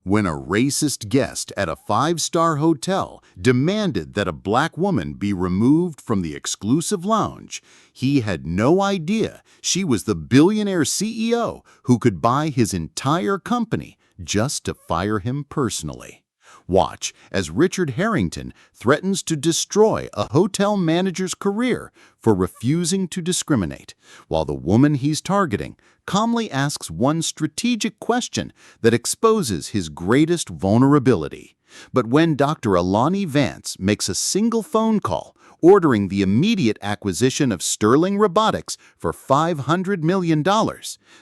When a racist guest at a five-star hotel demanded that a black woman be removed from the exclusive lounge, he had no idea she was the billionaire CEO who could buy his entire company just to fire him personally. Watch as Richard Harrington threatens to destroy a hotel manager's career for refusing to discriminate, while the woman he's targeting calmly asks one strategic question that exposes his greatest vulnerability. But when Dr. Alani Vance makes a single phone call ordering the immediate acquisition of Sterling Robotics for $500 million,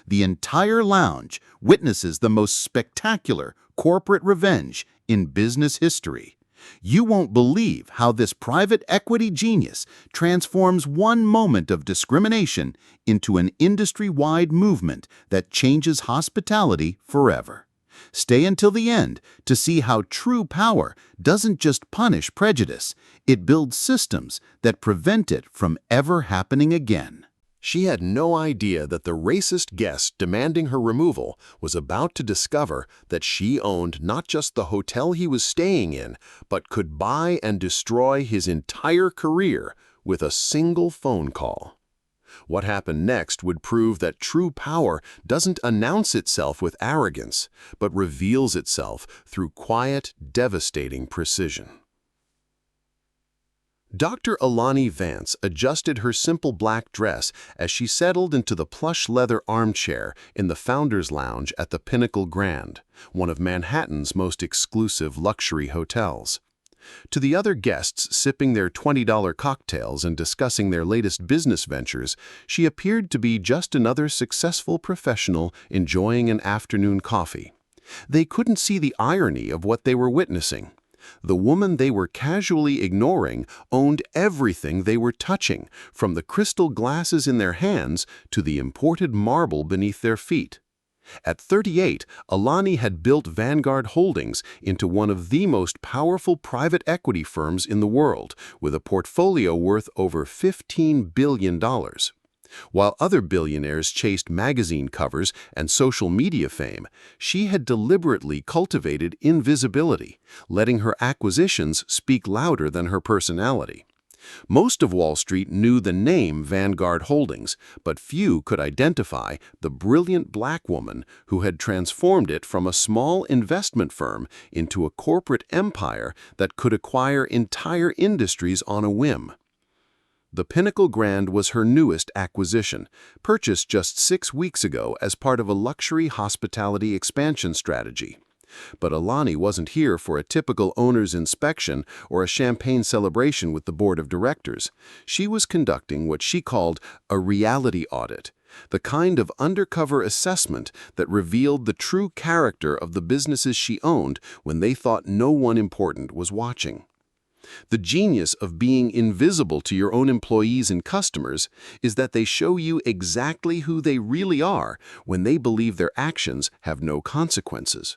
the entire lounge witnesses the most spectacular corporate revenge in business history. You won't believe how this private equity genius transforms one moment of discrimination into an industry-wide movement that changes hospitality forever. Stay until the end to see how true power doesn't just punish prejudice, it builds systems that prevent it from ever happening again. She had no idea that the racist guest demanding her removal was about to discover that she owned not just the hotel he was staying in, but could buy and destroy his entire career with a single phone call. What happened next would prove that true power doesn't announce itself with arrogance, but reveals itself through quiet, devastating precision. Dr. Alani Vance adjusted her simple black dress as she settled into the plush leather armchair in the Founders Lounge at the Pinnacle Grand, one of Manhattan's most exclusive luxury hotels. To the other guests sipping their $20 cocktails and discussing their latest business ventures, she appeared to be just another successful professional enjoying an afternoon coffee. They couldn't see the irony of what they were witnessing. The woman they were casually ignoring owned everything they were touching, from the crystal glasses in their hands to the imported marble beneath their feet. At 38, Alani had built Vanguard Holdings into one of the most powerful private equity firms in the world, with a portfolio worth over $15 billion. While other billionaires chased magazine covers and social media fame, she had deliberately cultivated invisibility, letting her acquisitions speak louder than her personality. Most of Wall Street knew the name Vanguard Holdings, but few could identify the brilliant black woman who had transformed it from a small investment firm into a corporate empire that could acquire entire industries on a whim. The Pinnacle Grand was her newest acquisition, purchased just 6 weeks ago as part of a luxury hospitality expansion strategy. But Alani wasn't here for a typical owner's inspection or a champagne celebration with the board of directors. She was conducting what she called a reality audit, the kind of undercover assessment that revealed the true character of the businesses she owned when they thought no one important was watching. The genius of being invisible to your own employees and customers is that they show you exactly who they really are when they believe their actions have no consequences.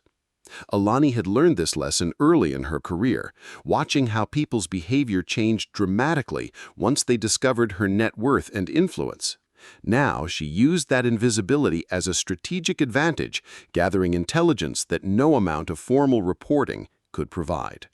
Alani had learned this lesson early in her career, watching how people's behavior changed dramatically once they discovered her net worth and influence. Now she used that invisibility as a strategic advantage, gathering intelligence that no amount of formal reporting could provide.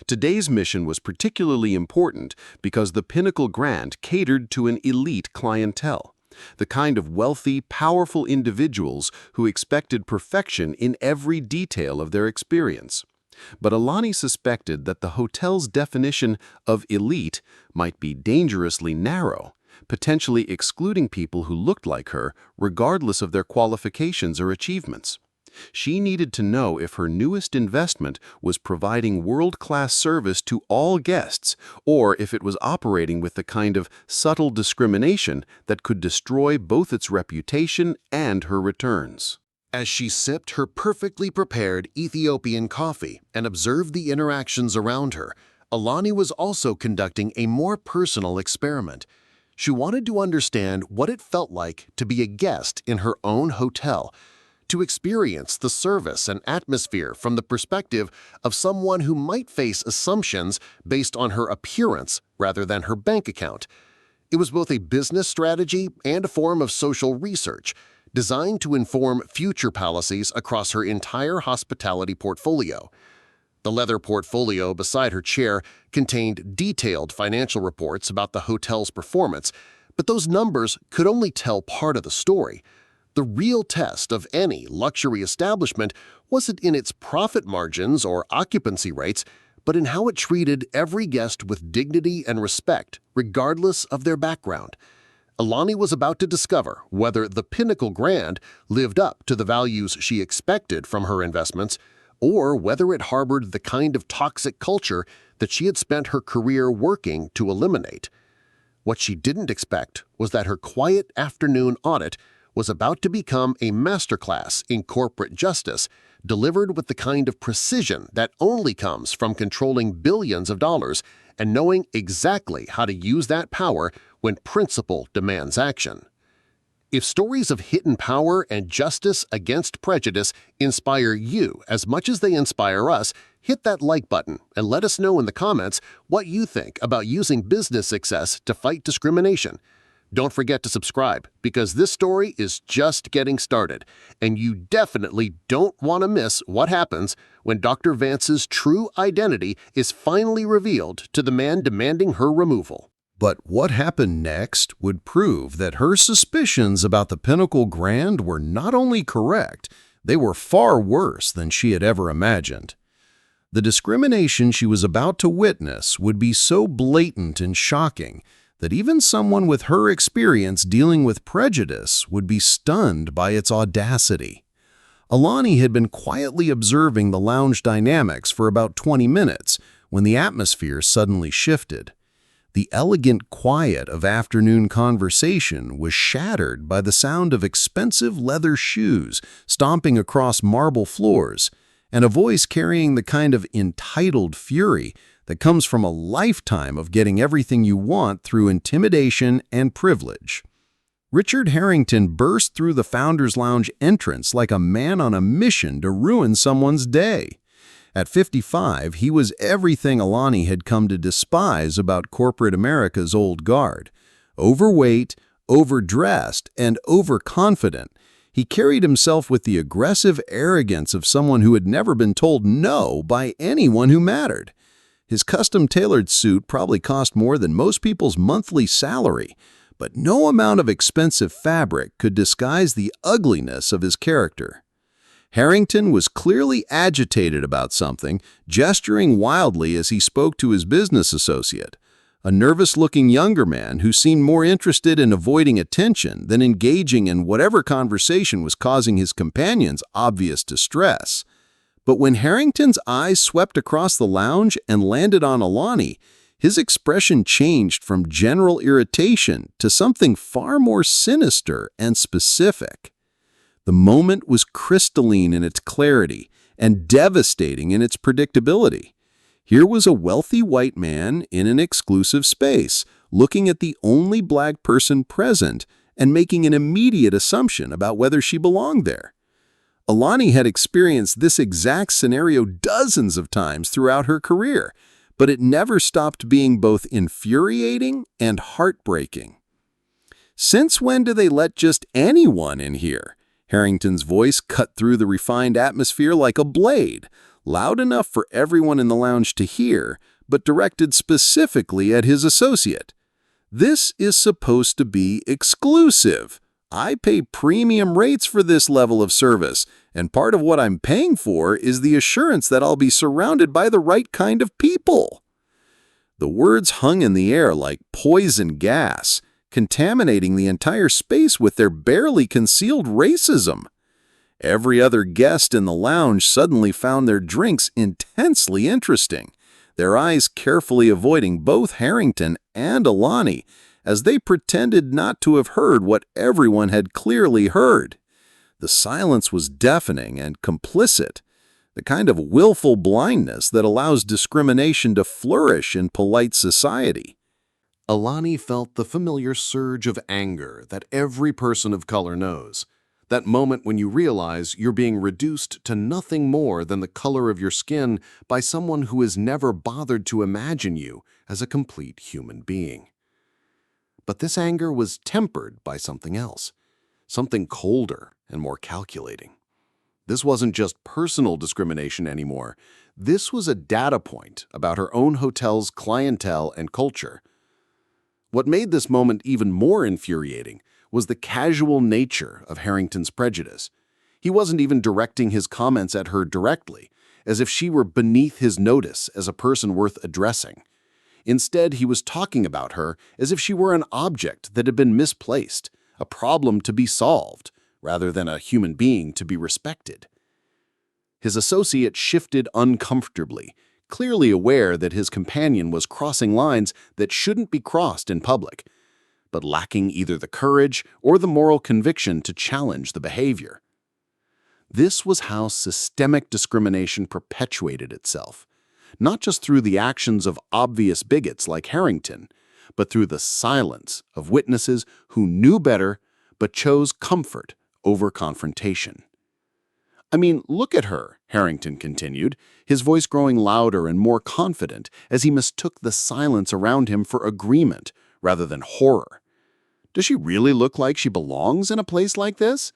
Today's mission was particularly important because the Pinnacle Grand catered to an elite clientele, the kind of wealthy, powerful individuals who expected perfection in every detail of their experience. But Alani suspected that the hotel's definition of elite might be dangerously narrow, potentially excluding people who looked like her, regardless of their qualifications or achievements. She needed to know if her newest investment was providing world-class service to all guests, or if it was operating with the kind of subtle discrimination that could destroy both its reputation and her returns. As she sipped her perfectly prepared Ethiopian coffee and observed the interactions around her, Alani was also conducting a more personal experiment. She wanted to understand what it felt like to be a guest in her own hotel, to experience the service and atmosphere from the perspective of someone who might face assumptions based on her appearance rather than her bank account. It was both a business strategy and a form of social research, designed to inform future policies across her entire hospitality portfolio. The leather portfolio beside her chair contained detailed financial reports about the hotel's performance, but those numbers could only tell part of the story. The real test of any luxury establishment wasn't in its profit margins or occupancy rates, but in how it treated every guest with dignity and respect, regardless of their background. Alani was about to discover whether the Pinnacle Grand lived up to the values she expected from her investments, or whether it harbored the kind of toxic culture that she had spent her career working to eliminate. What she didn't expect was that her quiet afternoon audit was about to become a masterclass in corporate justice, delivered with the kind of precision that only comes from controlling billions of dollars and knowing exactly how to use that power when principle demands action. If stories of hidden power and justice against prejudice inspire you as much as they inspire us, hit that like button and let us know in the comments what you think about using business success to fight discrimination. Don't forget to subscribe, because this story is just getting started, and you definitely don't want to miss what happens when Dr. Vance's true identity is finally revealed to the man demanding her removal. But what happened next would prove that her suspicions about the Pinnacle Grand were not only correct, they were far worse than she had ever imagined. The discrimination she was about to witness would be so blatant and shocking that even someone with her experience dealing with prejudice would be stunned by its audacity. Alani had been quietly observing the lounge dynamics for about 20 minutes when the atmosphere suddenly shifted. The elegant quiet of afternoon conversation was shattered by the sound of expensive leather shoes stomping across marble floors, and a voice carrying the kind of entitled fury that comes from a lifetime of getting everything you want through intimidation and privilege. Richard Harrington burst through the Founders Lounge entrance like a man on a mission to ruin someone's day. At 55, he was everything Alani had come to despise about corporate America's old guard. Overweight, overdressed, and overconfident, he carried himself with the aggressive arrogance of someone who had never been told no by anyone who mattered. His custom-tailored suit probably cost more than most people's monthly salary, but no amount of expensive fabric could disguise the ugliness of his character. Harrington was clearly agitated about something, gesturing wildly as he spoke to his business associate, a nervous-looking younger man who seemed more interested in avoiding attention than engaging in whatever conversation was causing his companions obvious distress. But when Harrington's eyes swept across the lounge and landed on Alani, his expression changed from general irritation to something far more sinister and specific. The moment was crystalline in its clarity and devastating in its predictability. Here was a wealthy white man in an exclusive space, looking at the only black person present and making an immediate assumption about whether she belonged there. Alani had experienced this exact scenario dozens of times throughout her career, but it never stopped being both infuriating and heartbreaking. "Since when do they let just anyone in here?" Harrington's voice cut through the refined atmosphere like a blade, loud enough for everyone in the lounge to hear, but directed specifically at his associate. "This is supposed to be exclusive. I pay premium rates for this level of service, and part of what I'm paying for is the assurance that I'll be surrounded by the right kind of people." The words hung in the air like poison gas, contaminating the entire space with their barely concealed racism. Every other guest in the lounge suddenly found their drinks intensely interesting, their eyes carefully avoiding both Harrington and Alani, as they pretended not to have heard what everyone had clearly heard. The silence was deafening and complicit, the kind of willful blindness that allows discrimination to flourish in polite society. Alani felt the familiar surge of anger that every person of color knows. That moment when you realize you're being reduced to nothing more than the color of your skin by someone who has never bothered to imagine you as a complete human being. But this anger was tempered by something else. something colder and more calculating. This wasn't just personal discrimination anymore. This was a data point about her own hotel's clientele and culture. What made this moment even more infuriating was the casual nature of Harrington's prejudice. He wasn't even directing his comments at her directly, as if she were beneath his notice as a person worth addressing. Instead, he was talking about her as if she were an object that had been misplaced, a problem to be solved, rather than a human being to be respected. His associate shifted uncomfortably, clearly aware that his companion was crossing lines that shouldn't be crossed in public, but lacking either the courage or the moral conviction to challenge the behavior. This was how systemic discrimination perpetuated itself, not just through the actions of obvious bigots like Harrington, but through the silence of witnesses who knew better but chose comfort over confrontation. "I mean, look at her," Harrington continued, his voice growing louder and more confident as he mistook the silence around him for agreement rather than horror. "Does she really look like she belongs in a place like this?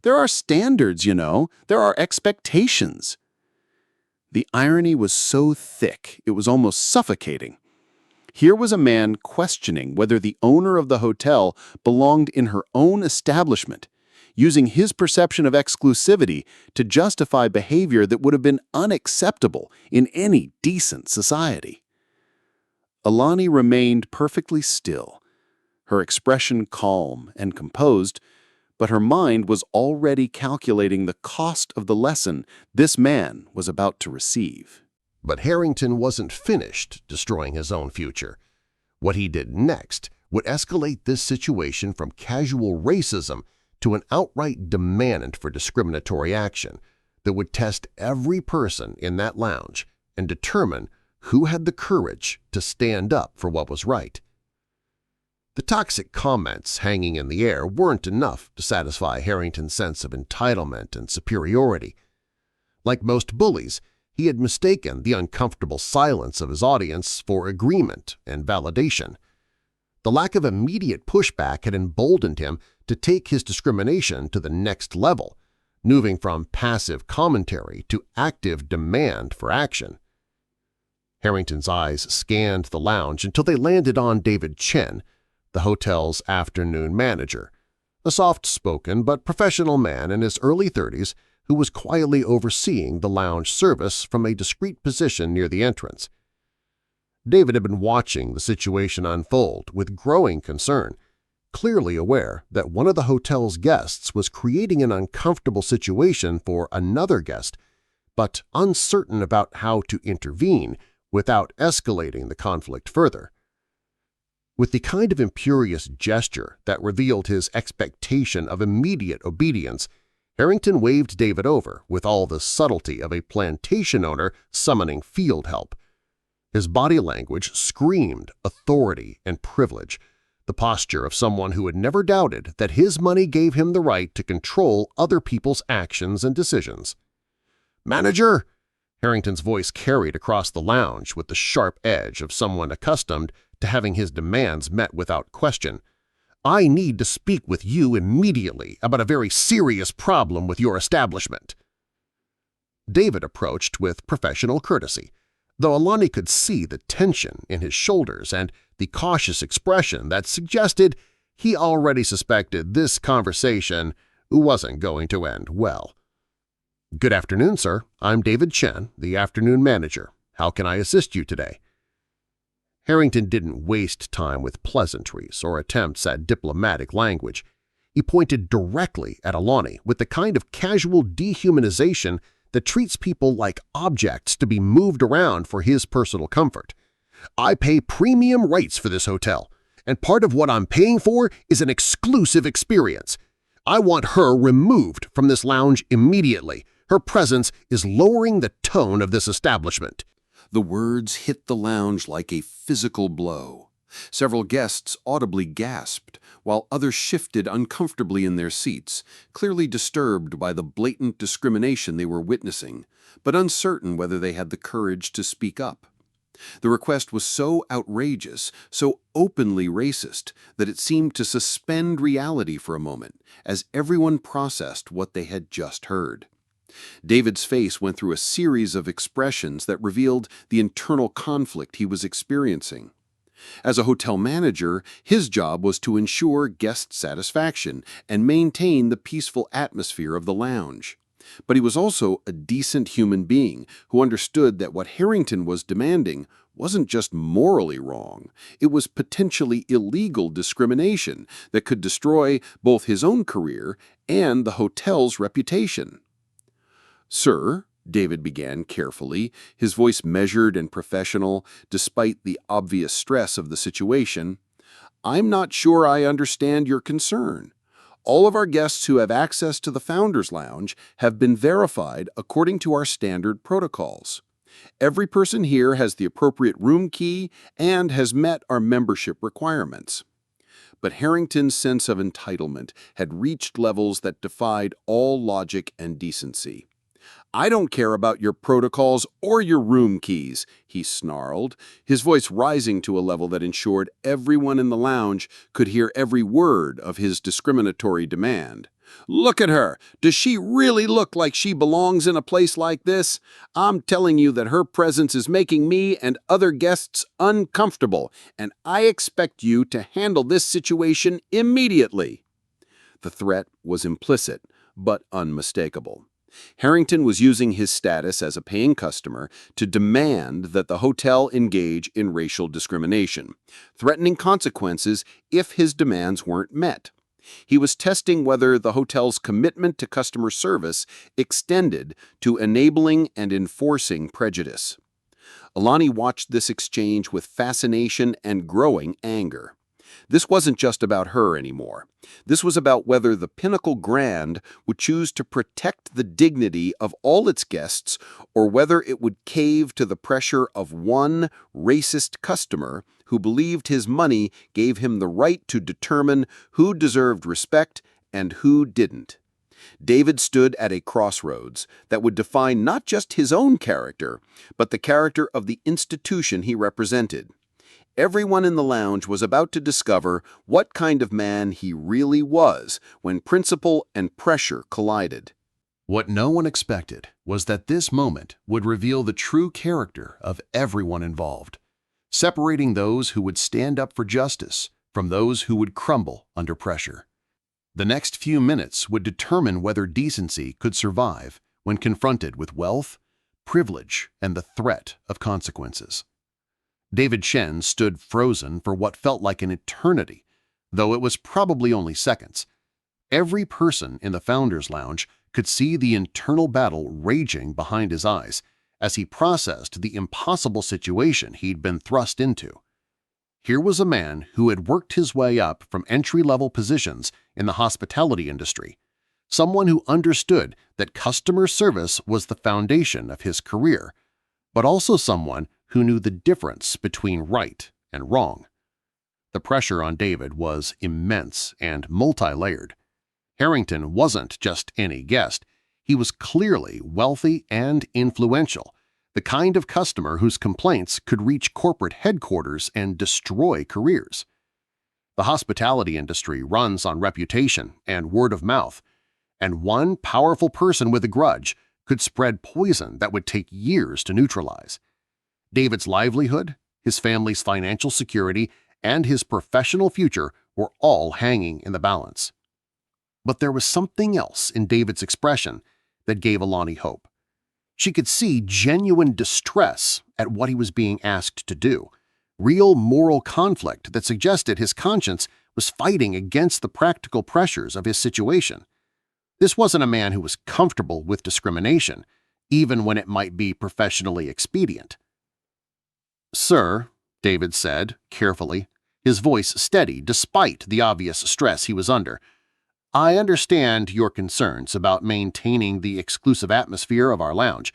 There are standards, you know. There are expectations." The irony was so thick, it was almost suffocating. Here was a man questioning whether the owner of the hotel belonged in her own establishment, using his perception of exclusivity to justify behavior that would have been unacceptable in any decent society. Alani remained perfectly still, her expression calm and composed, but her mind was already calculating the cost of the lesson this man was about to receive. But Harrington wasn't finished destroying his own future. What he did next would escalate this situation from casual racism to an outright demand for discriminatory action that would test every person in that lounge and determine who had the courage to stand up for what was right. The toxic comments hanging in the air weren't enough to satisfy Harrington's sense of entitlement and superiority. Like most bullies, he had mistaken the uncomfortable silence of his audience for agreement and validation. The lack of immediate pushback had emboldened him to take his discrimination to the next level, moving from passive commentary to active demand for action. Harrington's eyes scanned the lounge until they landed on David Chen, the hotel's afternoon manager, a soft-spoken but professional man in his early 30s who was quietly overseeing the lounge service from a discreet position near the entrance. David had been watching the situation unfold with growing concern, clearly aware that one of the hotel's guests was creating an uncomfortable situation for another guest, but uncertain about how to intervene without escalating the conflict further. With the kind of imperious gesture that revealed his expectation of immediate obedience, Harrington waved David over with all the subtlety of a plantation owner summoning field help. His body language screamed authority and privilege, the posture of someone who had never doubted that his money gave him the right to control other people's actions and decisions. "Manager!" Harrington's voice carried across the lounge with the sharp edge of someone accustomed to having his demands met without question. "I need to speak with you immediately about a very serious problem with your establishment." David approached with professional courtesy, though Alani could see the tension in his shoulders and the cautious expression that suggested he already suspected this conversation wasn't going to end well. "Good afternoon, sir. I'm David Chen, the afternoon manager. How can I assist you today?" Harrington didn't waste time with pleasantries or attempts at diplomatic language. He pointed directly at Alani with the kind of casual dehumanization that treats people like objects to be moved around for his personal comfort. "I pay premium rates for this hotel, and part of what I'm paying for is an exclusive experience. I want her removed from this lounge immediately. Her presence is lowering the tone of this establishment." The words hit the lounge like a physical blow. Several guests audibly gasped, while others shifted uncomfortably in their seats, clearly disturbed by the blatant discrimination they were witnessing, but uncertain whether they had the courage to speak up. The request was so outrageous, so openly racist, that it seemed to suspend reality for a moment as everyone processed what they had just heard. David's face went through a series of expressions that revealed the internal conflict he was experiencing. As a hotel manager, his job was to ensure guest satisfaction and maintain the peaceful atmosphere of the lounge. But he was also a decent human being who understood that what Harrington was demanding wasn't just morally wrong, it was potentially illegal discrimination that could destroy both his own career and the hotel's reputation. "Sir," David began carefully, his voice measured and professional despite the obvious stress of the situation, "I'm not sure I understand your concern. All of our guests who have access to the Founders Lounge have been verified according to our standard protocols. Every person here has the appropriate room key and has met our membership requirements." But Harrington's sense of entitlement had reached levels that defied all logic and decency. "I don't care about your protocols or your room keys," he snarled, his voice rising to a level that ensured everyone in the lounge could hear every word of his discriminatory demand. "Look at her! Does she really look like she belongs in a place like this? I'm telling you that her presence is making me and other guests uncomfortable, and I expect you to handle this situation immediately." The threat was implicit, but unmistakable. Harrington was using his status as a paying customer to demand that the hotel engage in racial discrimination, threatening consequences if his demands weren't met. He was testing whether the hotel's commitment to customer service extended to enabling and enforcing prejudice. Alani watched this exchange with fascination and growing anger. This wasn't just about her anymore. This was about whether the Pinnacle Grand would choose to protect the dignity of all its guests or whether it would cave to the pressure of one racist customer who believed his money gave him the right to determine who deserved respect and who didn't. David stood at a crossroads that would define not just his own character, but the character of the institution he represented. Everyone in the lounge was about to discover what kind of man he really was when principle and pressure collided. What no one expected was that this moment would reveal the true character of everyone involved, separating those who would stand up for justice from those who would crumble under pressure. The next few minutes would determine whether decency could survive when confronted with wealth, privilege, and the threat of consequences. David Shen stood frozen for what felt like an eternity, though it was probably only seconds. Every person in the Founders Lounge could see the internal battle raging behind his eyes as he processed the impossible situation he'd been thrust into. Here was a man who had worked his way up from entry-level positions in the hospitality industry, someone who understood that customer service was the foundation of his career, but also someone who knew the difference between right and wrong. The pressure on David was immense and multi-layered. Harrington wasn't just any guest. He was clearly wealthy and influential, the kind of customer whose complaints could reach corporate headquarters and destroy careers. The hospitality industry runs on reputation and word of mouth, and one powerful person with a grudge could spread poison that would take years to neutralize. David's livelihood, his family's financial security, and his professional future were all hanging in the balance. But there was something else in David's expression that gave Alani hope. She could see genuine distress at what he was being asked to do, real moral conflict that suggested his conscience was fighting against the practical pressures of his situation. This wasn't a man who was comfortable with discrimination, even when it might be professionally expedient. "Sir," David said, carefully, his voice steady despite the obvious stress he was under, "I understand your concerns about maintaining the exclusive atmosphere of our lounge.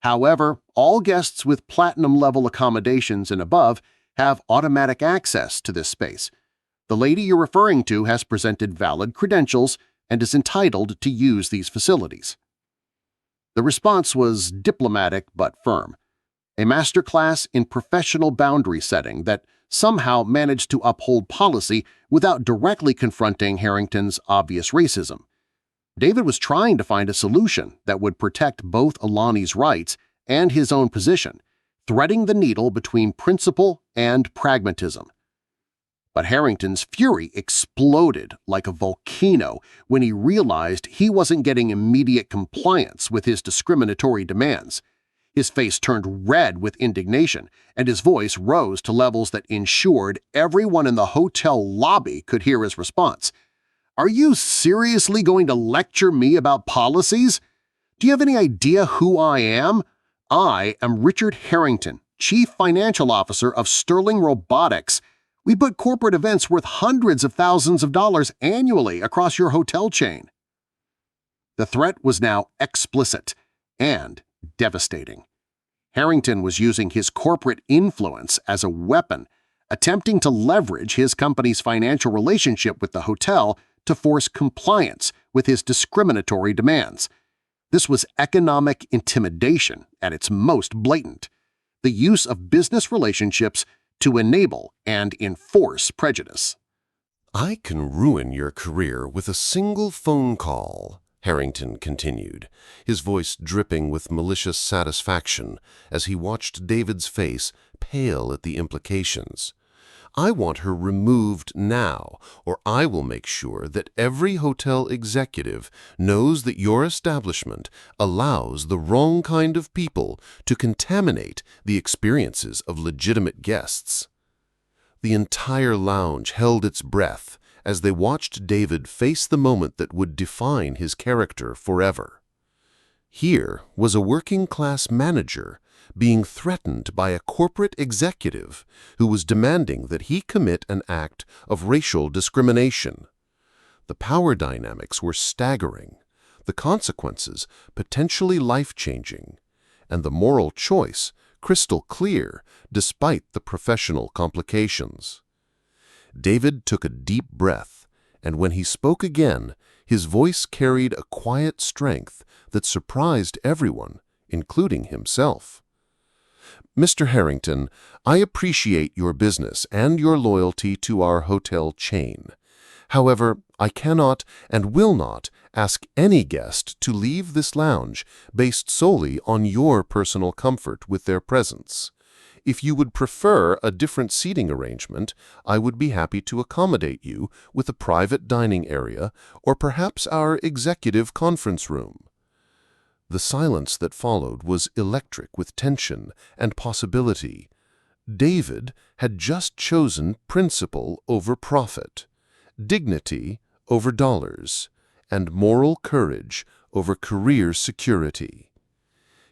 However, all guests with platinum-level accommodations and above have automatic access to this space. The lady you're referring to has presented valid credentials and is entitled to use these facilities." The response was diplomatic but firm. a masterclass in professional boundary setting that somehow managed to uphold policy without directly confronting Harrington's obvious racism. David was trying to find a solution that would protect both Alani's rights and his own position, threading the needle between principle and pragmatism. But Harrington's fury exploded like a volcano when he realized he wasn't getting immediate compliance with his discriminatory demands. His face turned red with indignation, and his voice rose to levels that ensured everyone in the hotel lobby could hear his response. "Are you seriously going to lecture me about policies? Do you have any idea who I am? I am Richard Harrington, Chief Financial Officer of Sterling Robotics. We put corporate events worth hundreds of thousands of dollars annually across your hotel chain." The threat was now explicit and devastating. Harrington was using his corporate influence as a weapon, attempting to leverage his company's financial relationship with the hotel to force compliance with his discriminatory demands. This was economic intimidation at its most blatant, the use of business relationships to enable and enforce prejudice. "I can ruin your career with a single phone call," Harrington continued, his voice dripping with malicious satisfaction as he watched David's face pale at the implications. "I want her removed now, or I will make sure that every hotel executive knows that your establishment allows the wrong kind of people to contaminate the experiences of legitimate guests." The entire lounge held its breath as they watched David face the moment that would define his character forever. Here was a working-class manager being threatened by a corporate executive who was demanding that he commit an act of racial discrimination. The power dynamics were staggering, the consequences potentially life-changing, and the moral choice crystal clear despite the professional complications. David took a deep breath, and when he spoke again, his voice carried a quiet strength that surprised everyone, including himself. "Mr. Harrington, I appreciate your business and your loyalty to our hotel chain. However, I cannot and will not ask any guest to leave this lounge based solely on your personal comfort with their presence. If you would prefer a different seating arrangement, I would be happy to accommodate you with a private dining area or perhaps our executive conference room." The silence that followed was electric with tension and possibility. David had just chosen principle over profit, dignity over dollars, and moral courage over career security.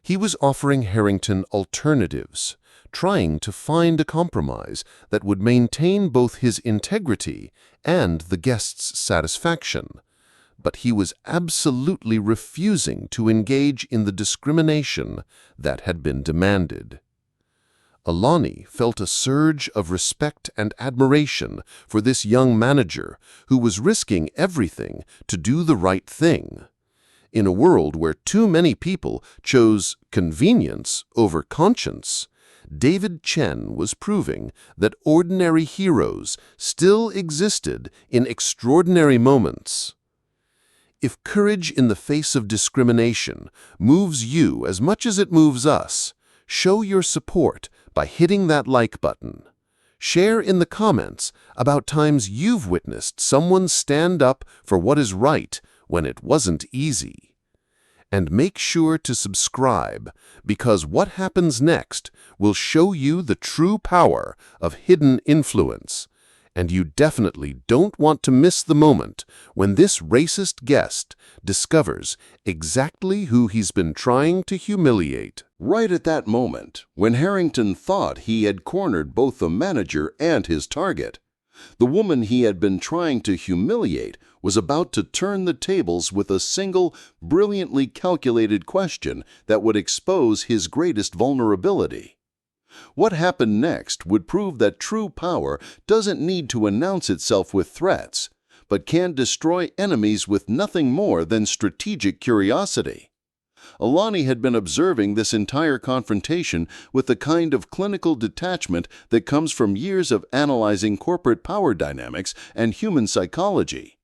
He was offering Harrington alternatives, trying to find a compromise that would maintain both his integrity and the guest's satisfaction. But he was absolutely refusing to engage in the discrimination that had been demanded. Alani felt a surge of respect and admiration for this young manager who was risking everything to do the right thing. In a world where too many people chose convenience over conscience, David Chen was proving that ordinary heroes still existed in extraordinary moments. If courage in the face of discrimination moves you as much as it moves us, show your support by hitting that like button. Share in the comments about times you've witnessed someone stand up for what is right when it wasn't easy. And make sure to subscribe, because what happens next will show you the true power of hidden influence. And you definitely don't want to miss the moment when this racist guest discovers exactly who he's been trying to humiliate. Right at that moment, when Harrington thought he had cornered both the manager and his target, the woman he had been trying to humiliate was about to turn the tables with a single, brilliantly calculated question that would expose his greatest vulnerability. What happened next would prove that true power doesn't need to announce itself with threats, but can destroy enemies with nothing more than strategic curiosity. Alani had been observing this entire confrontation with the kind of clinical detachment that comes from years of analyzing corporate power dynamics and human psychology.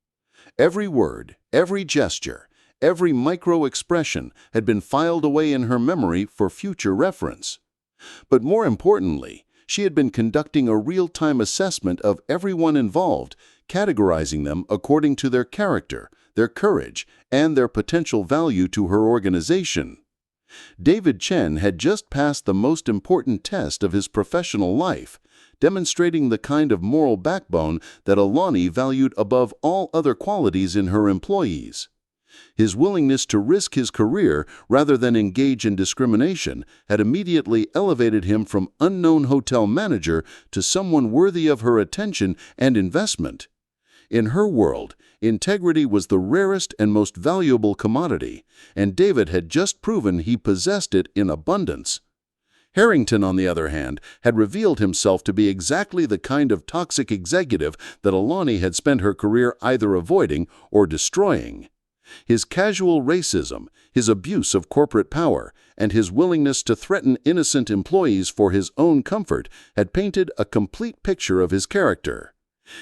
Every word, every gesture, every micro-expression had been filed away in her memory for future reference. But more importantly, she had been conducting a real-time assessment of everyone involved, categorizing them according to their character, their courage, and their potential value to her organization. David Chen had just passed the most important test of his professional life, demonstrating the kind of moral backbone that Alani valued above all other qualities in her employees. His willingness to risk his career rather than engage in discrimination had immediately elevated him from unknown hotel manager to someone worthy of her attention and investment. In her world, integrity was the rarest and most valuable commodity, and David had just proven he possessed it in abundance. Harrington, on the other hand, had revealed himself to be exactly the kind of toxic executive that Alani had spent her career either avoiding or destroying. His casual racism, his abuse of corporate power, and his willingness to threaten innocent employees for his own comfort had painted a complete picture of his character.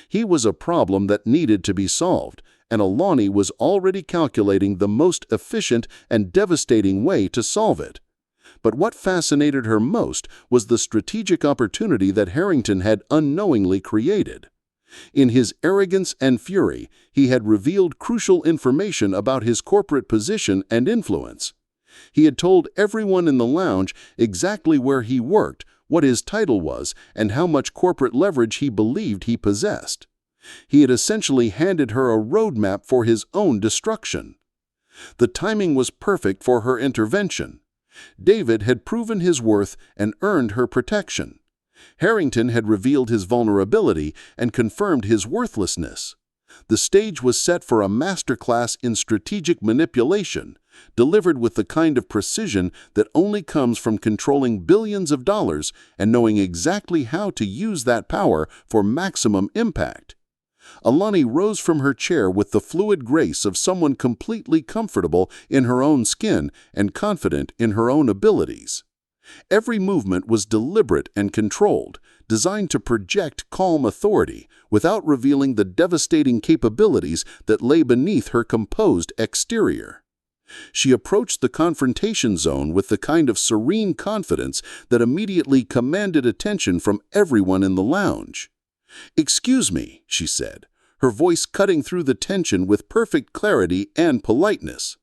He was a problem that needed to be solved, and Alani was already calculating the most efficient and devastating way to solve it. But what fascinated her most was the strategic opportunity that Harrington had unknowingly created. In his arrogance and fury, he had revealed crucial information about his corporate position and influence. He had told everyone in the lounge exactly where he worked, what his title was, and how much corporate leverage he believed he possessed. He had essentially handed her a roadmap for his own destruction. The timing was perfect for her intervention. David had proven his worth and earned her protection. Harrington had revealed his vulnerability and confirmed his worthlessness. The stage was set for a masterclass in strategic manipulation, delivered with the kind of precision that only comes from controlling billions of dollars and knowing exactly how to use that power for maximum impact. Alani rose from her chair with the fluid grace of someone completely comfortable in her own skin and confident in her own abilities. Every movement was deliberate and controlled, designed to project calm authority without revealing the devastating capabilities that lay beneath her composed exterior. She approached the confrontation zone with the kind of serene confidence that immediately commanded attention from everyone in the lounge. "Excuse me," she said, her voice cutting through the tension with perfect clarity and politeness.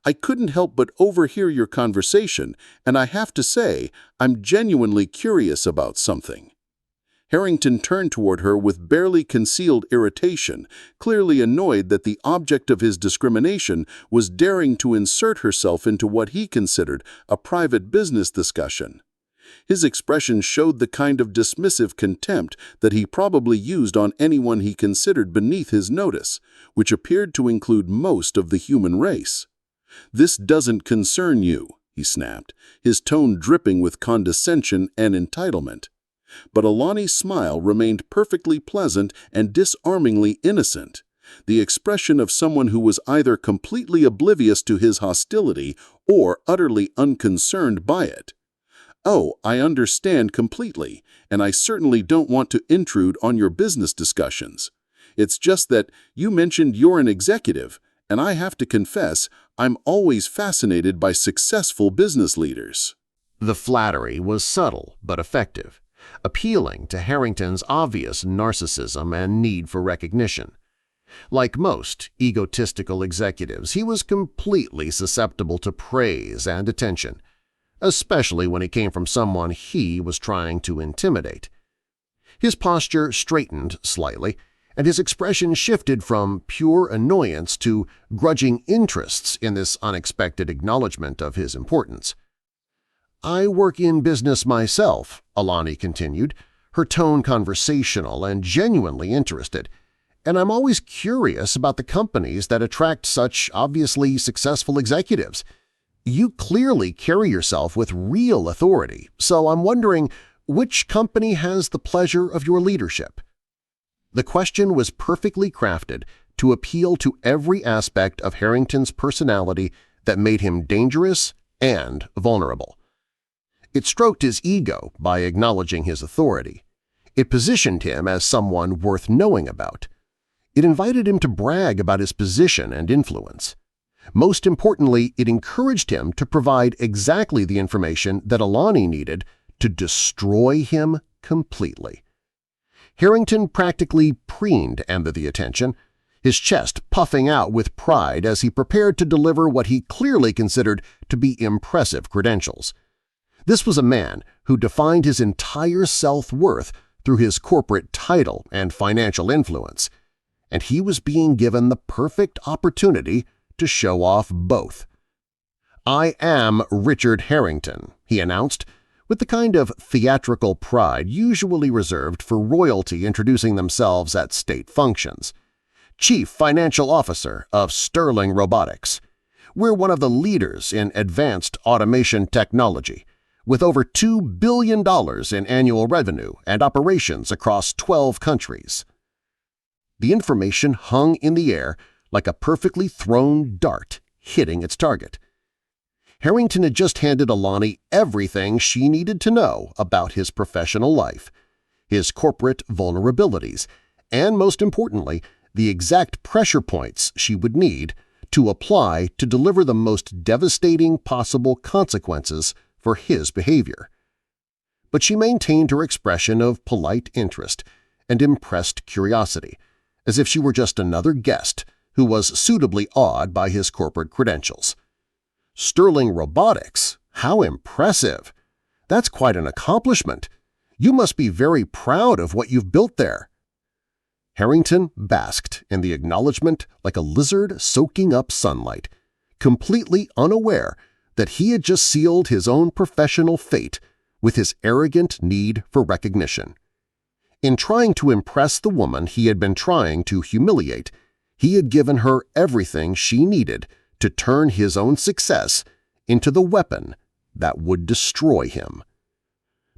"I couldn't help but overhear your conversation, and I have to say, I'm genuinely curious about something." Harrington turned toward her with barely concealed irritation, clearly annoyed that the object of his discrimination was daring to insert herself into what he considered a private business discussion. His expression showed the kind of dismissive contempt that he probably used on anyone he considered beneath his notice, which appeared to include most of the human race. "This doesn't concern you," he snapped, his tone dripping with condescension and entitlement. But Alani's smile remained perfectly pleasant and disarmingly innocent, the expression of someone who was either completely oblivious to his hostility or utterly unconcerned by it. "Oh, I understand completely, and I certainly don't want to intrude on your business discussions. It's just that you mentioned you're an executive, and I have to confess, I'm always fascinated by successful business leaders." The flattery was subtle but effective, appealing to Harrington's obvious narcissism and need for recognition. Like most egotistical executives, he was completely susceptible to praise and attention, especially when it came from someone he was trying to intimidate. His posture straightened slightly, and his expression shifted from pure annoyance to grudging interests in this unexpected acknowledgement of his importance. "I work in business myself," Alani continued, her tone conversational and genuinely interested, "and I'm always curious about the companies that attract such obviously successful executives. You clearly carry yourself with real authority, so I'm wondering which company has the pleasure of your leadership?" The question was perfectly crafted to appeal to every aspect of Harrington's personality that made him dangerous and vulnerable. It stroked his ego by acknowledging his authority. It positioned him as someone worth knowing about. It invited him to brag about his position and influence. Most importantly, it encouraged him to provide exactly the information that Alani needed to destroy him completely. Harrington practically preened under the attention, his chest puffing out with pride as he prepared to deliver what he clearly considered to be impressive credentials. This was a man who defined his entire self-worth through his corporate title and financial influence, and he was being given the perfect opportunity to show off both. "I am Richard Harrington," he announced, with the kind of theatrical pride usually reserved for royalty introducing themselves at state functions. "Chief Financial Officer of Sterling Robotics. We're one of the leaders in advanced automation technology, with over $2 billion in annual revenue and operations across 12 countries." The information hung in the air like a perfectly thrown dart hitting its target. Harrington had just handed Alani everything she needed to know about his professional life, his corporate vulnerabilities, and most importantly, the exact pressure points she would need to apply to deliver the most devastating possible consequences for his behavior. But she maintained her expression of polite interest and impressed curiosity, as if she were just another guest who was suitably awed by his corporate credentials. "Sterling Robotics? How impressive! That's quite an accomplishment. You must be very proud of what you've built there." Harrington basked in the acknowledgement like a lizard soaking up sunlight, completely unaware that he had just sealed his own professional fate with his arrogant need for recognition. In trying to impress the woman he had been trying to humiliate, he had given her everything she needed to turn his own success into the weapon that would destroy him.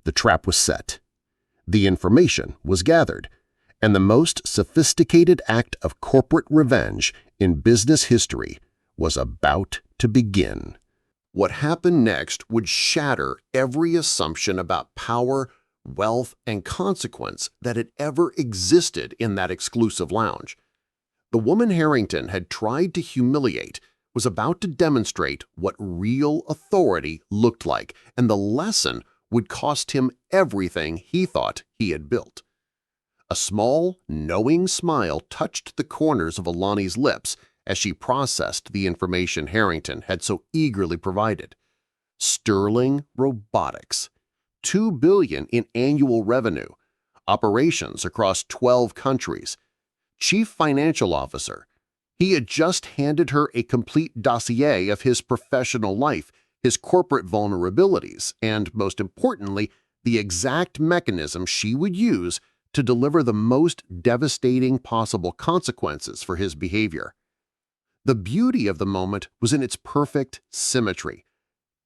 The trap was set. The information was gathered, and the most sophisticated act of corporate revenge in business history was about to begin. What happened next would shatter every assumption about power, wealth, and consequence that had ever existed in that exclusive lounge. The woman Harrington had tried to humiliate was about to demonstrate what real authority looked like, and the lesson would cost him everything he thought he had built. A small, knowing smile touched the corners of Alani's lips as she processed the information Harrington had so eagerly provided. Sterling Robotics, $2 billion in annual revenue, operations across 12 countries, Chief Financial Officer. He had just handed her a complete dossier of his professional life, his corporate vulnerabilities, and, most importantly, the exact mechanism she would use to deliver the most devastating possible consequences for his behavior. The beauty of the moment was in its perfect symmetry.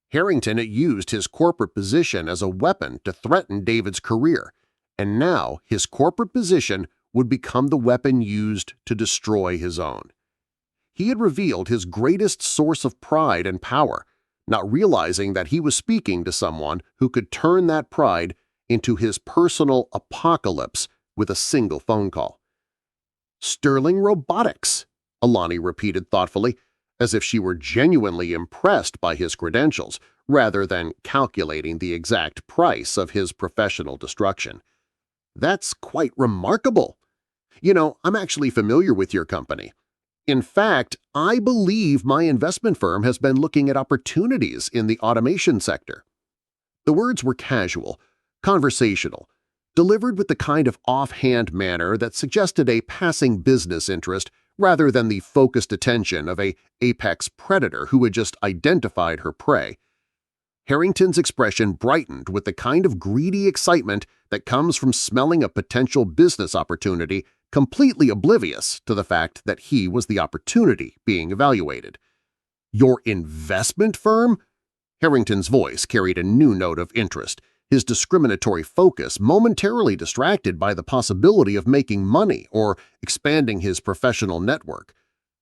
Harrington had used his corporate position as a weapon to threaten David's career, and now his corporate position would become the weapon used to destroy his own. He had revealed his greatest source of pride and power, not realizing that he was speaking to someone who could turn that pride into his personal apocalypse with a single phone call. "Sterling Robotics," Alani repeated thoughtfully, as if she were genuinely impressed by his credentials rather than calculating the exact price of his professional destruction. "That's quite remarkable. You know, I'm actually familiar with your company. In fact, I believe my investment firm has been looking at opportunities in the automation sector." The words were casual, conversational, delivered with the kind of offhand manner that suggested a passing business interest rather than the focused attention of an apex predator who had just identified her prey. Harrington's expression brightened with the kind of greedy excitement that comes from smelling a potential business opportunity, completely oblivious to the fact that he was the opportunity being evaluated. "Your investment firm?" Harrington's voice carried a new note of interest, his discriminatory focus momentarily distracted by the possibility of making money or expanding his professional network.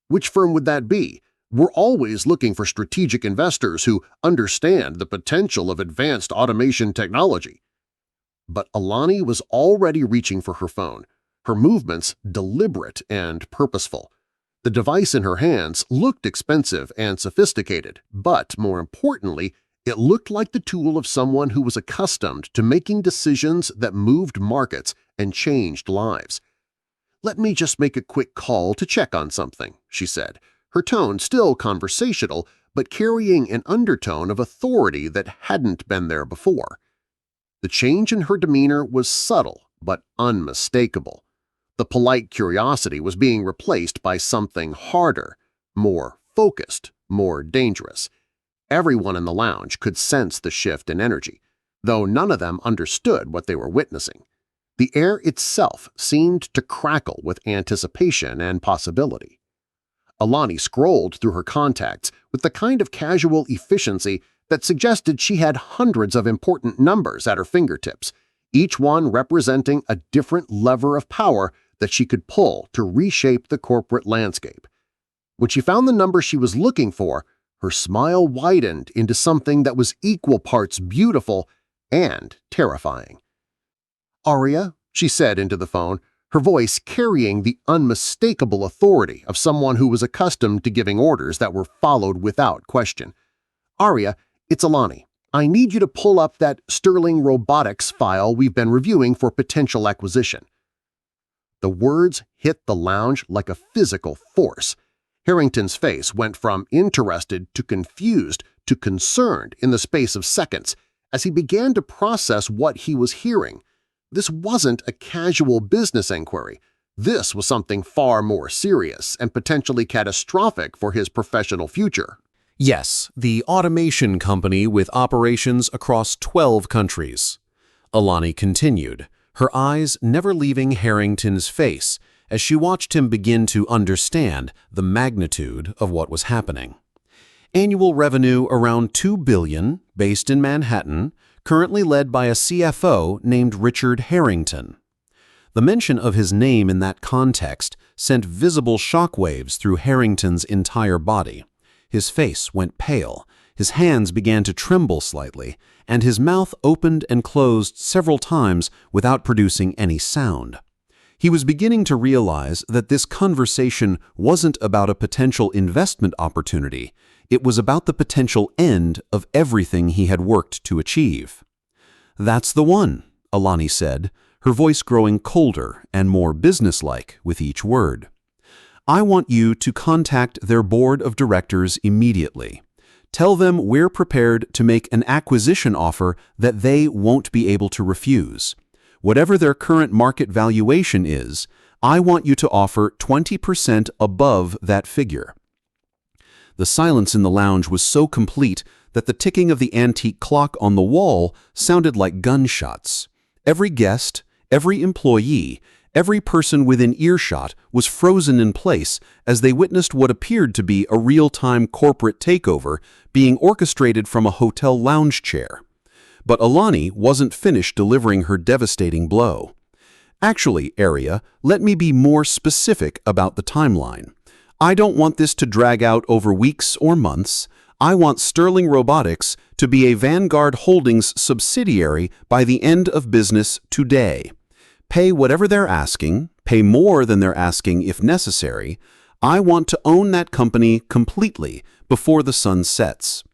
"Which firm would that be? We're always looking for strategic investors who understand the potential of advanced automation technology." But Alani was already reaching for her phone, her movements deliberate and purposeful. The device in her hands looked expensive and sophisticated, but more importantly, it looked like the tool of someone who was accustomed to making decisions that moved markets and changed lives. "Let me just make a quick call to check on something," she said, her tone still conversational but carrying an undertone of authority that hadn't been there before. The change in her demeanor was subtle but unmistakable. The polite curiosity was being replaced by something harder, more focused, more dangerous. Everyone in the lounge could sense the shift in energy, though none of them understood what they were witnessing. The air itself seemed to crackle with anticipation and possibility. Alani scrolled through her contacts with the kind of casual efficiency that suggested she had hundreds of important numbers at her fingertips, each one representing a different lever of power that she could pull to reshape the corporate landscape. When she found the number she was looking for, her smile widened into something that was equal parts beautiful and terrifying. "Aria," she said into the phone, her voice carrying the unmistakable authority of someone who was accustomed to giving orders that were followed without question. "Aria, it's Alani. I need you to pull up that Sterling Robotics file we've been reviewing for potential acquisition." The words hit the lounge like a physical force. Harrington's face went from interested to confused to concerned in the space of seconds as he began to process what he was hearing. This wasn't a casual business inquiry. This was something far more serious and potentially catastrophic for his professional future. Yes, the automation company with operations across 12 countries. Alani continued, her eyes never leaving Harrington's face as she watched him begin to understand the magnitude of what was happening. Annual revenue around $2 billion, based in Manhattan, currently led by a CFO named Richard Harrington. The mention of his name in that context sent visible shockwaves through Harrington's entire body. His face went pale, his hands began to tremble slightly, and his mouth opened and closed several times without producing any sound. He was beginning to realize that this conversation wasn't about a potential investment opportunity, it was about the potential end of everything he had worked to achieve. "That's the one," Alani said, her voice growing colder and more businesslike with each word. "I want you to contact their board of directors immediately. Tell them we're prepared to make an acquisition offer that they won't be able to refuse. Whatever their current market valuation is, I want you to offer 20% above that figure." The silence in the lounge was so complete that the ticking of the antique clock on the wall sounded like gunshots. Every guest, every employee, every person within earshot was frozen in place as they witnessed what appeared to be a real-time corporate takeover being orchestrated from a hotel lounge chair. But Alani wasn't finished delivering her devastating blow. "Actually, Aria, let me be more specific about the timeline. I don't want this to drag out over weeks or months. I want Sterling Robotics to be a Vanguard Holdings subsidiary by the end of business today. Pay whatever they're asking, pay more than they're asking if necessary. I want to own that company completely before the sun sets."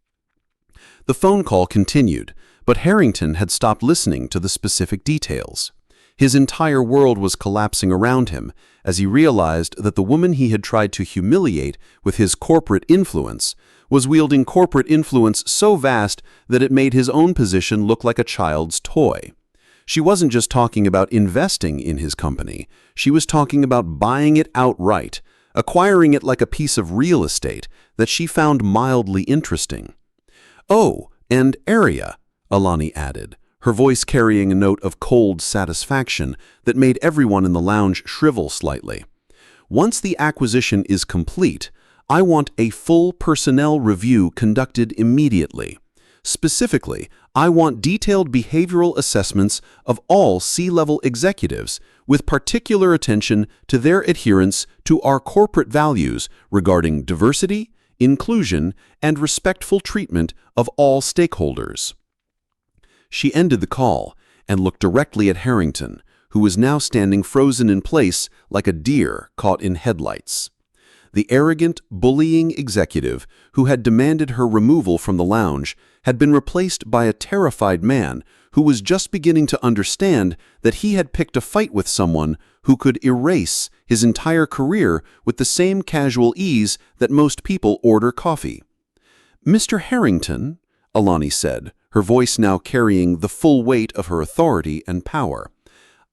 The phone call continued, but Harrington had stopped listening to the specific details. His entire world was collapsing around him as he realized that the woman he had tried to humiliate with his corporate influence was wielding corporate influence so vast that it made his own position look like a child's toy. She wasn't just talking about investing in his company, she was talking about buying it outright, acquiring it like a piece of real estate that she found mildly interesting. "Oh, and Aria," Alani added, her voice carrying a note of cold satisfaction that made everyone in the lounge shrivel slightly. "Once the acquisition is complete, I want a full personnel review conducted immediately. Specifically, I want detailed behavioral assessments of all C-level executives with particular attention to their adherence to our corporate values regarding diversity, inclusion, and respectful treatment of all stakeholders. She ended the call and looked directly at Harrington, who was now standing frozen in place like a deer caught in headlights. The arrogant, bullying executive who had demanded her removal from the lounge had been replaced by a terrified man who was just beginning to understand that he had picked a fight with someone who could erase his entire career with the same casual ease that most people order coffee. "Mr. Harrington," Alani said, her voice now carrying the full weight of her authority and power,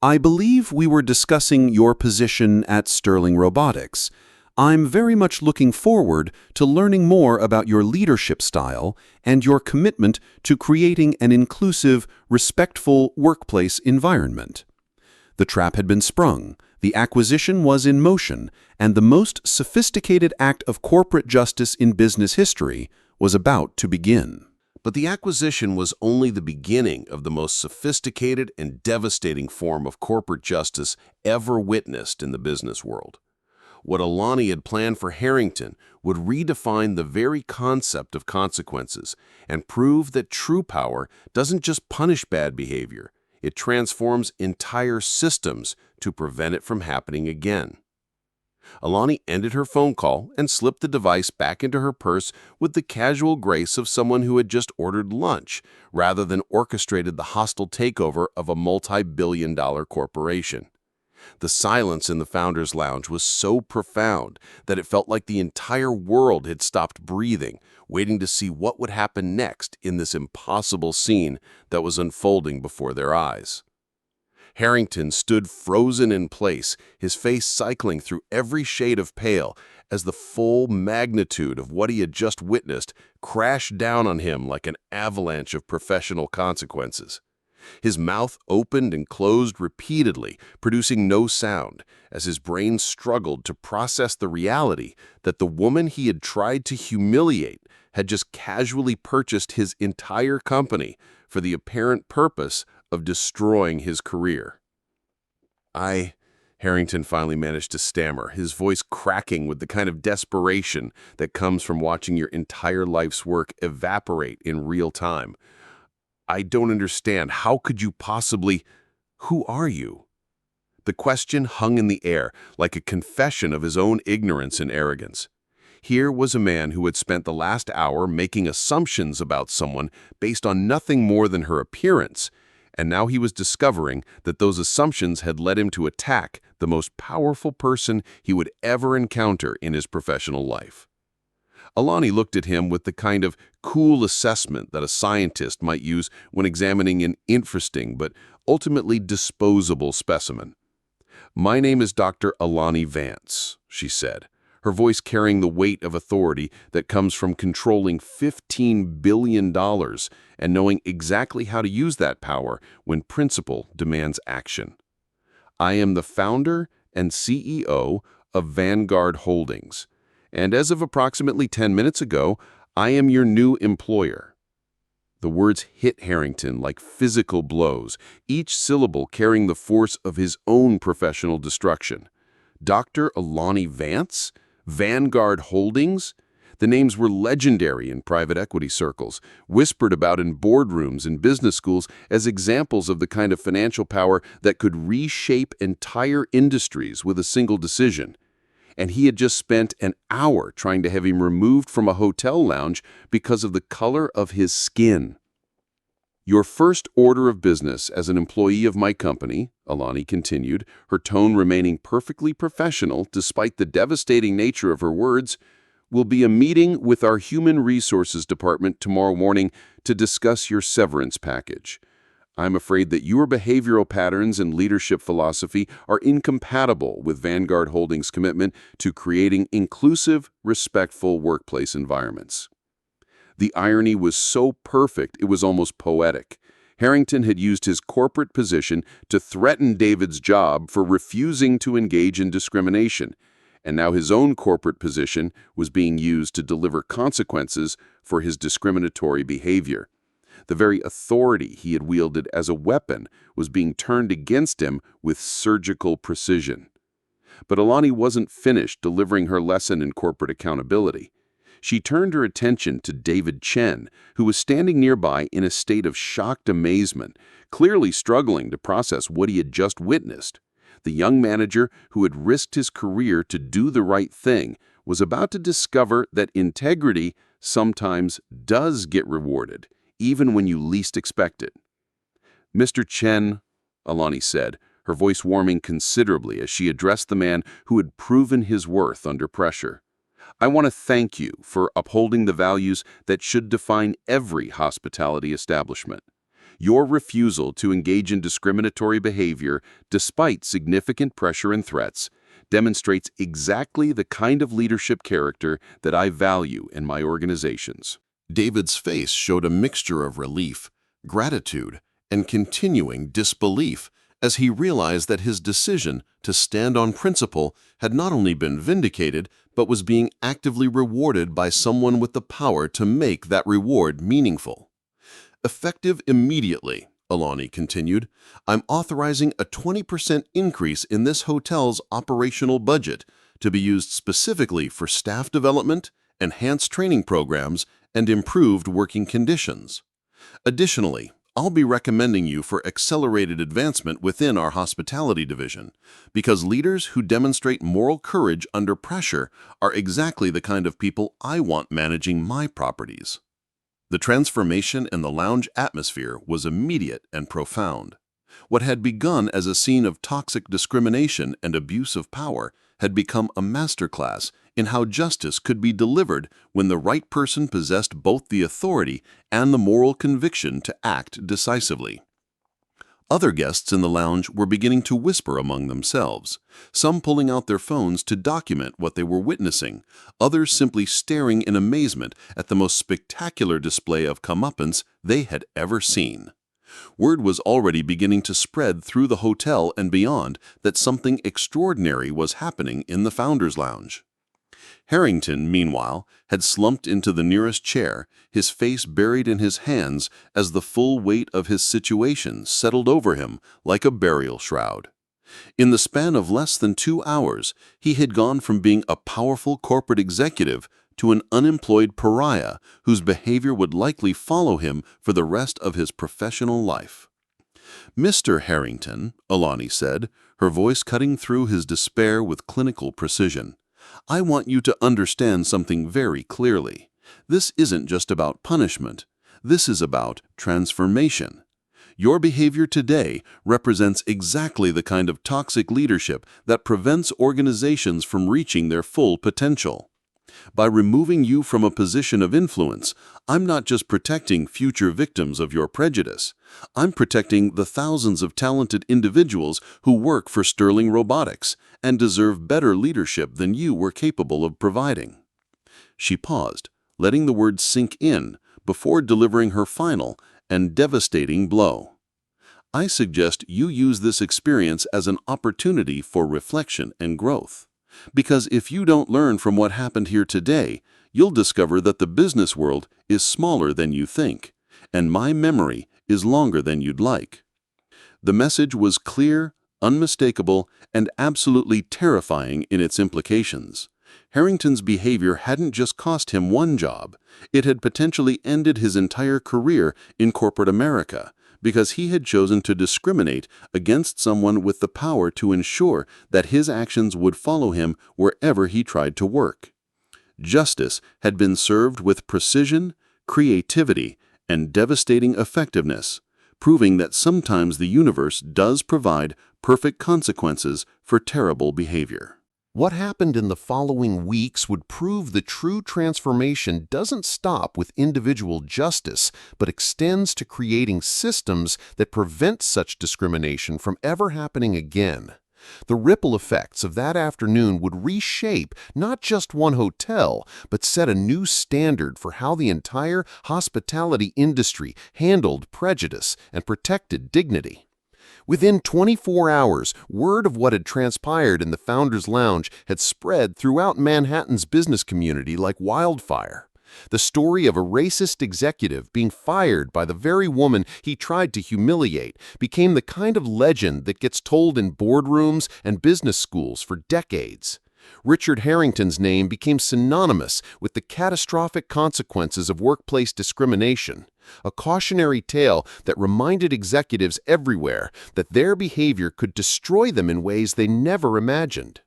"I believe we were discussing your position at Sterling Robotics. I'm very much looking forward to learning more about your leadership style and your commitment to creating an inclusive, respectful workplace environment." The trap had been sprung, the acquisition was in motion, and the most sophisticated act of corporate justice in business history was about to begin. But the acquisition was only the beginning of the most sophisticated and devastating form of corporate justice ever witnessed in the business world. What Alani had planned for Harrington would redefine the very concept of consequences and prove that true power doesn't just punish bad behavior, it transforms entire systems to prevent it from happening again. Alani ended her phone call and slipped the device back into her purse with the casual grace of someone who had just ordered lunch, rather than orchestrated the hostile takeover of a multi-billion-dollar corporation. The silence in the Founders Lounge was so profound that it felt like the entire world had stopped breathing, waiting to see what would happen next in this impossible scene that was unfolding before their eyes. Harrington stood frozen in place, his face cycling through every shade of pale as the full magnitude of what he had just witnessed crashed down on him like an avalanche of professional consequences. His mouth opened and closed repeatedly, producing no sound, as his brain struggled to process the reality that the woman he had tried to humiliate had just casually purchased his entire company for the apparent purpose of destroying his career. Harrington finally managed to stammer, his voice cracking with the kind of desperation that comes from watching your entire life's work evaporate in real time. "I don't understand. How could you possibly... Who are you?" The question hung in the air, like a confession of his own ignorance and arrogance. Here was a man who had spent the last hour making assumptions about someone based on nothing more than her appearance, and now he was discovering that those assumptions had led him to attack the most powerful person he would ever encounter in his professional life. Alani looked at him with the kind of cool assessment that a scientist might use when examining an interesting but ultimately disposable specimen. "My name is Dr. Alani Vance," she said, her voice carrying the weight of authority that comes from controlling $15 billion and knowing exactly how to use that power when principle demands action. "I am the founder and CEO of Vanguard Holdings, and as of approximately 10 minutes ago, I am your new employer." The words hit Harrington like physical blows, each syllable carrying the force of his own professional destruction. Dr. Alani Vance? Vanguard Holdings? The names were legendary in private equity circles, whispered about in boardrooms and business schools as examples of the kind of financial power that could reshape entire industries with a single decision. And he had just spent an hour trying to have him removed from a hotel lounge because of the color of his skin. "Your first order of business as an employee of my company," Alani continued, her tone remaining perfectly professional despite the devastating nature of her words, "will be a meeting with our Human Resources Department tomorrow morning to discuss your severance package. I'm afraid that your behavioral patterns and leadership philosophy are incompatible with Vanguard Holdings' commitment to creating inclusive, respectful workplace environments." The irony was so perfect it was almost poetic. Harrington had used his corporate position to threaten David's job for refusing to engage in discrimination, and now his own corporate position was being used to deliver consequences for his discriminatory behavior. The very authority he had wielded as a weapon was being turned against him with surgical precision. But Alani wasn't finished delivering her lesson in corporate accountability. She turned her attention to David Chen, who was standing nearby in a state of shocked amazement, clearly struggling to process what he had just witnessed. The young manager, who had risked his career to do the right thing, was about to discover that integrity sometimes does get rewarded, even when you least expect it. "Mr. Chen," Alani said, her voice warming considerably as she addressed the man who had proven his worth under pressure. "I want to thank you for upholding the values that should define every hospitality establishment. Your refusal to engage in discriminatory behavior, despite significant pressure and threats, demonstrates exactly the kind of leadership character that I value in my organizations." David's face showed a mixture of relief, gratitude, and continuing disbelief as he realized that his decision to stand on principle had not only been vindicated, but was being actively rewarded by someone with the power to make that reward meaningful. "Effective immediately," Alani continued, "I'm authorizing a 20% increase in this hotel's operational budget to be used specifically for staff development, enhanced training programs, and improved working conditions. Additionally, I'll be recommending you for accelerated advancement within our hospitality division, because leaders who demonstrate moral courage under pressure are exactly the kind of people I want managing my properties." The transformation in the lounge atmosphere was immediate and profound. What had begun as a scene of toxic discrimination and abuse of power had become a masterclass in how justice could be delivered when the right person possessed both the authority and the moral conviction to act decisively. Other guests in the lounge were beginning to whisper among themselves, some pulling out their phones to document what they were witnessing, others simply staring in amazement at the most spectacular display of comeuppance they had ever seen. Word was already beginning to spread through the hotel and beyond that something extraordinary was happening in the Founders Lounge. Harrington, meanwhile, had slumped into the nearest chair, his face buried in his hands as the full weight of his situation settled over him like a burial shroud. In the span of less than 2 hours, he had gone from being a powerful corporate executive to an unemployed pariah whose behavior would likely follow him for the rest of his professional life. "Mr. Harrington," Alani said, her voice cutting through his despair with clinical precision, "I want you to understand something very clearly. This isn't just about punishment. This is about transformation. Your behavior today represents exactly the kind of toxic leadership that prevents organizations from reaching their full potential. By removing you from a position of influence, I'm not just protecting future victims of your prejudice. I'm protecting the thousands of talented individuals who work for Sterling Robotics and deserve better leadership than you were capable of providing." She paused, letting the words sink in before delivering her final and devastating blow. "I suggest you use this experience as an opportunity for reflection and growth. Because if you don't learn from what happened here today, you'll discover that the business world is smaller than you think, and my memory is longer than you'd like." The message was clear, unmistakable, and absolutely terrifying in its implications. Harrington's behavior hadn't just cost him one job, it had potentially ended his entire career in corporate America, because he had chosen to discriminate against someone with the power to ensure that his actions would follow him wherever he tried to work. Justice had been served with precision, creativity, and devastating effectiveness, proving that sometimes the universe does provide perfect consequences for terrible behavior. What happened in the following weeks would prove the true transformation doesn't stop with individual justice, but extends to creating systems that prevent such discrimination from ever happening again. The ripple effects of that afternoon would reshape not just one hotel, but set a new standard for how the entire hospitality industry handled prejudice and protected dignity. Within 24 hours, word of what had transpired in the Founders Lounge had spread throughout Manhattan's business community like wildfire. The story of a racist executive being fired by the very woman he tried to humiliate became the kind of legend that gets told in boardrooms and business schools for decades. Richard Harrington's name became synonymous with the catastrophic consequences of workplace discrimination, a cautionary tale that reminded executives everywhere that their behavior could destroy them in ways they never imagined.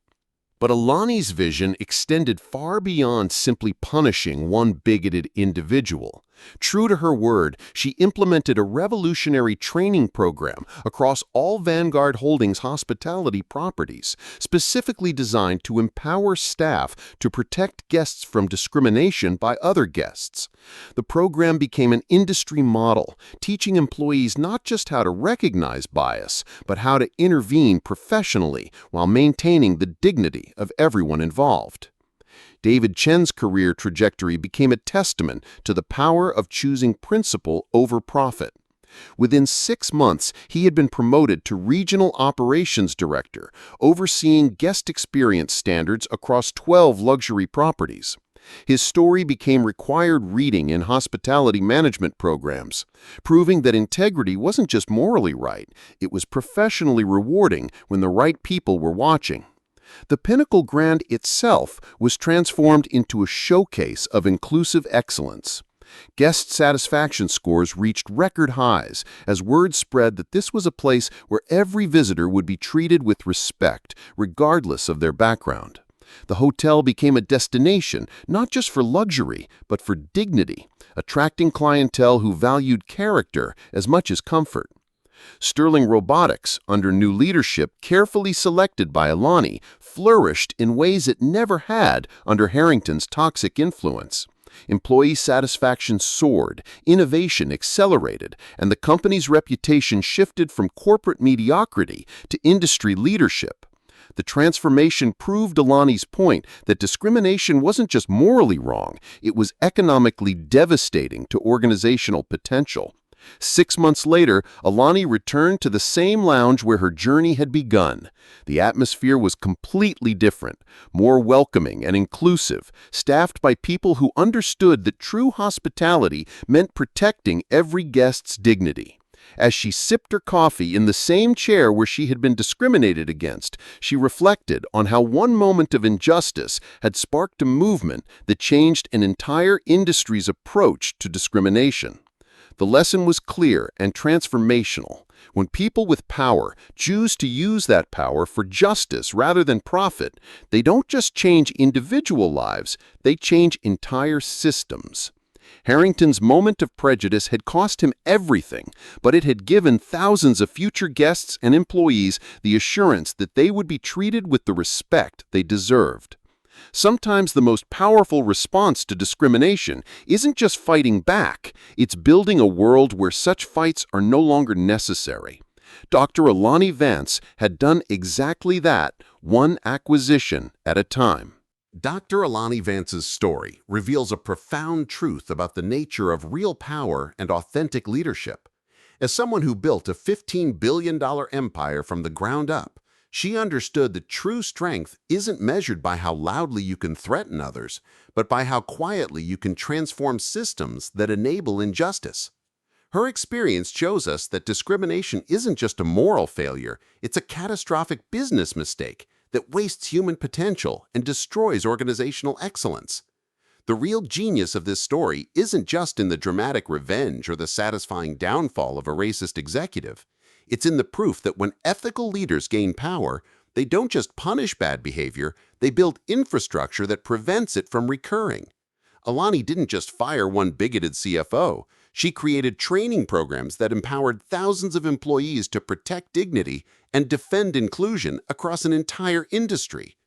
But Alani's vision extended far beyond simply punishing one bigoted individual. True to her word, she implemented a revolutionary training program across all Vanguard Holdings hospitality properties, specifically designed to empower staff to protect guests from discrimination by other guests. The program became an industry model, teaching employees not just how to recognize bias, but how to intervene professionally while maintaining the dignity of everyone involved. David Chen's career trajectory became a testament to the power of choosing principle over profit. Within 6 months, he had been promoted to Regional Operations Director, overseeing guest experience standards across 12 luxury properties. His story became required reading in hospitality management programs, proving that integrity wasn't just morally right, it was professionally rewarding when the right people were watching. The Pinnacle Grand itself was transformed into a showcase of inclusive excellence. Guest satisfaction scores reached record highs as word spread that this was a place where every visitor would be treated with respect, regardless of their background. The hotel became a destination not just for luxury, but for dignity, attracting clientele who valued character as much as comfort. Sterling Robotics, under new leadership carefully selected by Alani, flourished in ways it never had under Harrington's toxic influence. Employee satisfaction soared, innovation accelerated, and the company's reputation shifted from corporate mediocrity to industry leadership. The transformation proved Alani's point that discrimination wasn't just morally wrong, it was economically devastating to organizational potential. 6 months later, Alani returned to the same lounge where her journey had begun. The atmosphere was completely different, more welcoming and inclusive, staffed by people who understood that true hospitality meant protecting every guest's dignity. As she sipped her coffee in the same chair where she had been discriminated against, she reflected on how one moment of injustice had sparked a movement that changed an entire industry's approach to discrimination. The lesson was clear and transformational. When people with power choose to use that power for justice rather than profit, they don't just change individual lives, they change entire systems. Harrington's moment of prejudice had cost him everything, but it had given thousands of future guests and employees the assurance that they would be treated with the respect they deserved. Sometimes the most powerful response to discrimination isn't just fighting back, it's building a world where such fights are no longer necessary. Dr. Alani Vance had done exactly that, one acquisition at a time. Dr. Alani Vance's story reveals a profound truth about the nature of real power and authentic leadership. As someone who built a $15 billion empire from the ground up, she understood that true strength isn't measured by how loudly you can threaten others, but by how quietly you can transform systems that enable injustice. Her experience shows us that discrimination isn't just a moral failure, it's a catastrophic business mistake that wastes human potential and destroys organizational excellence. The real genius of this story isn't just in the dramatic revenge or the satisfying downfall of a racist executive. It's in the proof that when ethical leaders gain power, they don't just punish bad behavior, they build infrastructure that prevents it from recurring. Alani didn't just fire one bigoted CFO. She created training programs that empowered thousands of employees to protect dignity and defend inclusion across an entire industry.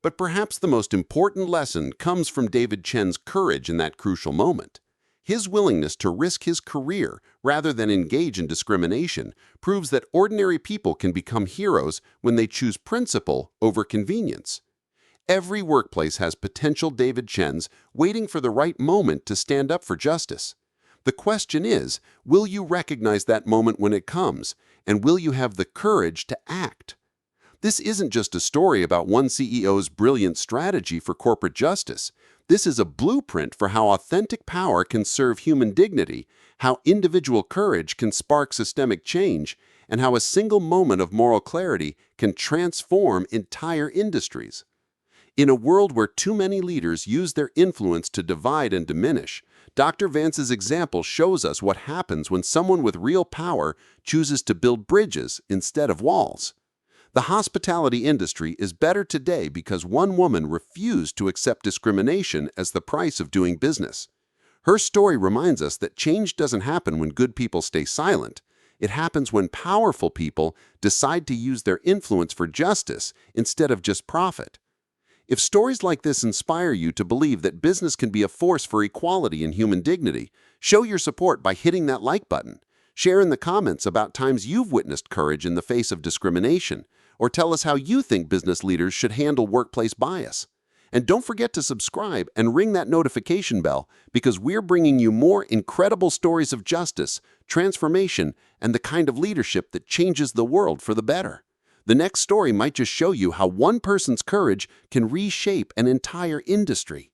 But perhaps the most important lesson comes from David Chen's courage in that crucial moment. His willingness to risk his career rather than engage in discrimination proves that ordinary people can become heroes when they choose principle over convenience. Every workplace has potential David Chens waiting for the right moment to stand up for justice. The question is, will you recognize that moment when it comes, and will you have the courage to act? This isn't just a story about one CEO's brilliant strategy for corporate justice. This is a blueprint for how authentic power can serve human dignity, how individual courage can spark systemic change, and how a single moment of moral clarity can transform entire industries. In a world where too many leaders use their influence to divide and diminish, Dr. Vance's example shows us what happens when someone with real power chooses to build bridges instead of walls. The hospitality industry is better today because one woman refused to accept discrimination as the price of doing business. Her story reminds us that change doesn't happen when good people stay silent. It happens when powerful people decide to use their influence for justice instead of just profit. If stories like this inspire you to believe that business can be a force for equality and human dignity, show your support by hitting that like button. Share in the comments about times you've witnessed courage in the face of discrimination, or tell us how you think business leaders should handle workplace bias. And don't forget to subscribe and ring that notification bell because we're bringing you more incredible stories of justice, transformation, and the kind of leadership that changes the world for the better. The next story might just show you how one person's courage can reshape an entire industry.